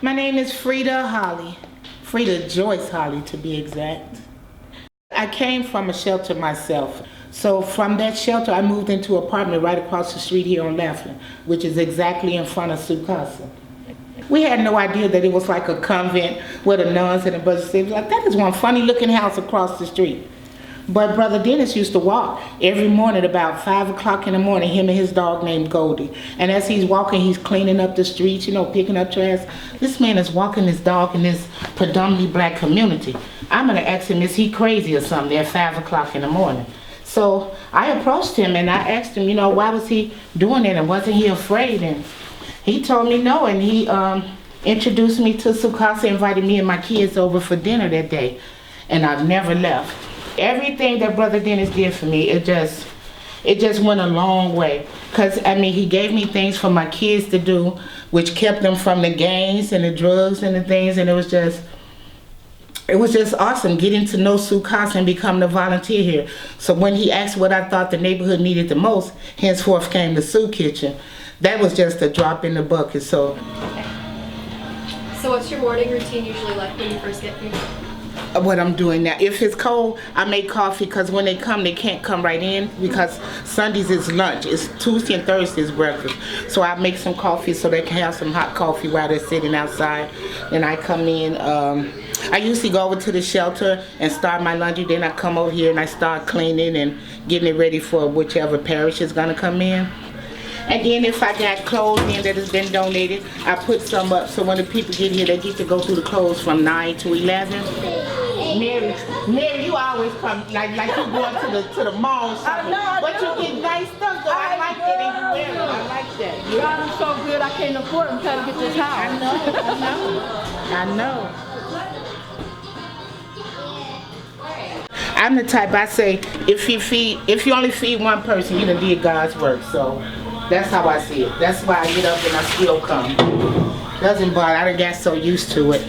My name is Frieda Holly. Frieda Joyce Holly, to be exact. I came from a shelter myself. So from that shelter, I moved into an apartment right across the street here on Laughlin, which is exactly in front of Sukasa. We had no idea that it was like a convent where the nuns and the brothers stayed. Like, that is one funny looking house across the street. But Brother Dennis used to walk every morning about 5 o'clock in the morning, him and his dog named Goldie. And as he's walking, he's cleaning up the streets, picking up trash. This man is walking his dog in this predominantly black community. I'm gonna ask him, is he crazy or something at 5 o'clock in the morning? So I approached him and I asked him, why was he doing it and wasn't he afraid? And he told me no, and he introduced me to Sukasa, invited me and my kids over for dinner that day, and I've never left. Everything that Brother Dennis did for me, it just went a long way. Cause he gave me things for my kids to do, which kept them from the gangs and the drugs and the things, and it was just awesome getting to know Sukasa and becoming a volunteer here. So when he asked what I thought the neighborhood needed the most, henceforth came the Sue Kitchen. That was just a drop in the bucket. So what's your morning routine usually like when you first get here? What I'm doing now, if it's cold, I make coffee, because when they come, they can't come right in, because Sundays is lunch. It's Tuesday and Thursday is breakfast. So I make some coffee so they can have some hot coffee while they're sitting outside. Then I come in. I usually go over to the shelter and start my laundry. Then I come over here and I start cleaning and getting it ready for whichever parish is gonna come in. And then if I got clothes in that has been donated, I put some up so when the people get here, they get to go through the clothes from 9 to 11. Mary, you always come like you going to the mall or something. But you get nice stuff, though. I like that and you wear it. I like that. God is so good, I can't afford them trying to get this house. I know. I'm the type, I say, if you only feed one person, you done did God's work. So that's how I see it. That's why I get up and I still come. Doesn't bother, I done got so used to it.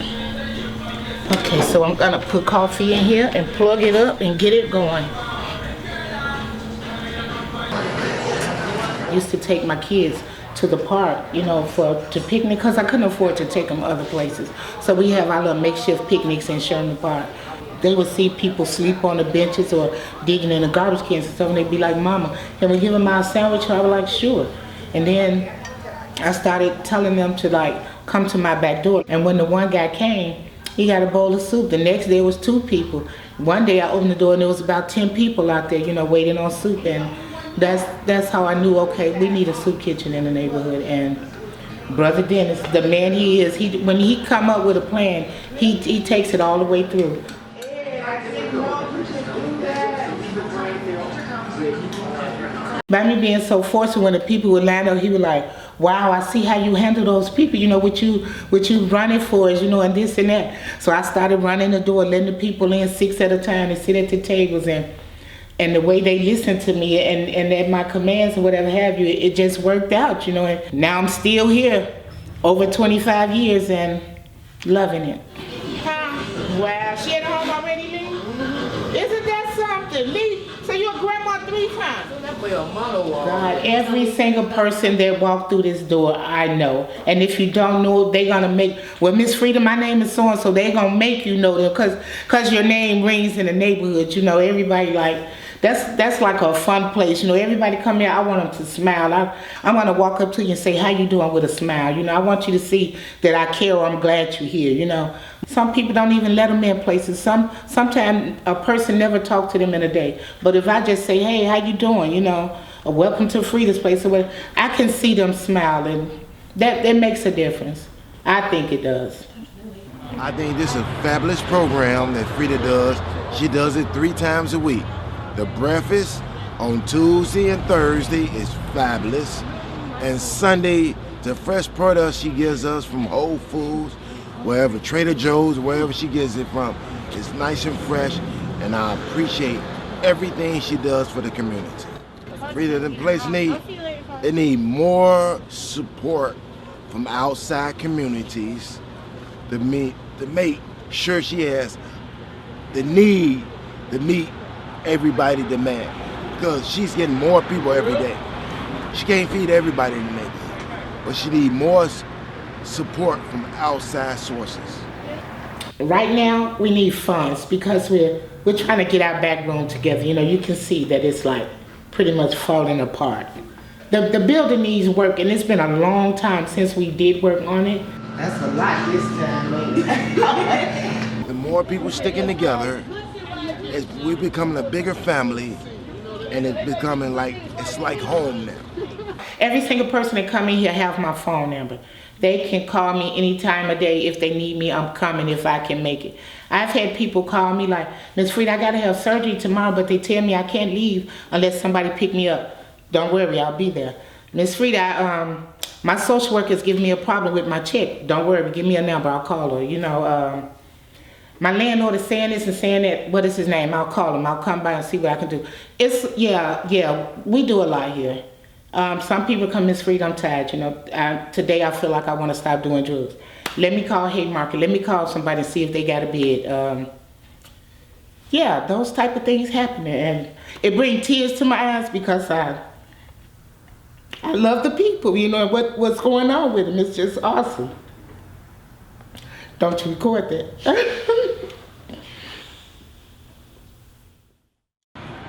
Okay, so I'm gonna put coffee in here and plug it up and get it going. I used to take my kids to the park, to picnic, because I couldn't afford to take them other places. So we have our little makeshift picnics in Sherman Park. They would see people sleep on the benches or digging in the garbage cans and stuff, and they'd be like, "Mama, can we give them our sandwich?" I was like, "Sure." And then I started telling them to come to my back door. And when the one guy came, he got a bowl of soup. The next day it was 2 people. One day I opened the door and there was about 10 people out there, waiting on soup. And that's how I knew, okay, we need a soup kitchen in the neighborhood. And Brother Dennis, the man he is, when he come up with a plan, he takes it all the way through. By me being so forceful, when the people would line up, he was like, "Wow, I see how you handle those people, what you running for is, and this and that." So I started running the door, letting the people in 6 at a time and sit at the tables, and the way they listened to me and at my commands and whatever have you, it just worked out, and now I'm still here over 25 years and loving it. Wow, she at home already, Lee? Isn't that something? Lee, so you're a grandma 3 times. God, every single person that walked through this door, I know. And if you don't know, they're gonna make, well, Miss Frieda, my name is so and so, they're gonna make you know them because your name rings in the neighborhood, everybody that's like a fun place, everybody come here, I want them to smile. I want to walk up to you and say, "How you doing?" with a smile, I want you to see that I care or I'm glad you're here, Some people don't even let them in places. Sometimes a person never talk to them in a day. But if I just say, "Hey, how you doing?" Or "Welcome to Frieda's place," or whatever, I can see them smile, and that makes a difference. I think it does. I think this is a fabulous program that Frieda does. She does it 3 times a week. The breakfast on Tuesday and Thursday is fabulous. And Sunday, the fresh product she gives us from Whole Foods, wherever, Trader Joe's, wherever she gets it from, is nice and fresh. And I appreciate everything she does for the community. Frieda, the place need more support from outside communities to make sure she has the need to meet everybody demand, because she's getting more people every day. She can't feed everybody in the neighborhood, but she need more support from outside sources? Right now, we need funds because we're trying to get our back room together. You know, you can see that it's like pretty much falling apart. The building needs work, and it's been a long time since we did work on it. That's a lot this time, lady. The more people sticking together, we're becoming a bigger family, and it's becoming it's like home now. Every single person that come in here have my phone number. They can call me any time of day. If they need me, I'm coming if I can make it. I've had people call me like, Miss Frieda, I gotta have surgery tomorrow, but they tell me I can't leave unless somebody pick me up. Don't worry, I'll be there. Miss Frieda, my social worker is giving me a problem with my check. Don't worry, give me a number, I'll call her. You know, my landlord is saying this and saying that. What is his name? I'll call him. I'll come by and see what I can do. Yeah, we do a lot here. Some people come, Miss Frieda, I'm tired, you know. Today I feel like I want to stop doing drugs. Let me call Haymarket. Let me call somebody and see if they got a bed. Yeah, those type of things happening. And it brings tears to my eyes because I love the people, you know, what's going on with them. It's just awesome. Don't you record that.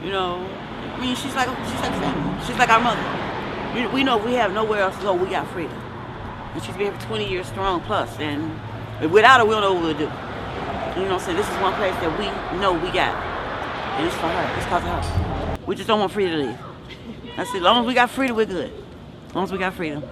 You know, I mean, she's like family. She's like our mother. We know if we have nowhere else to go, we got Frieda. And she's been here for 20 years strong plus, and without her, we don't know what we'll do. You know what I'm saying? This is one place that we know we got. And it's for her. It's because of her. We just don't want Frieda to leave. That's it. As long as we got Frieda, we're good. As long as we got Frieda.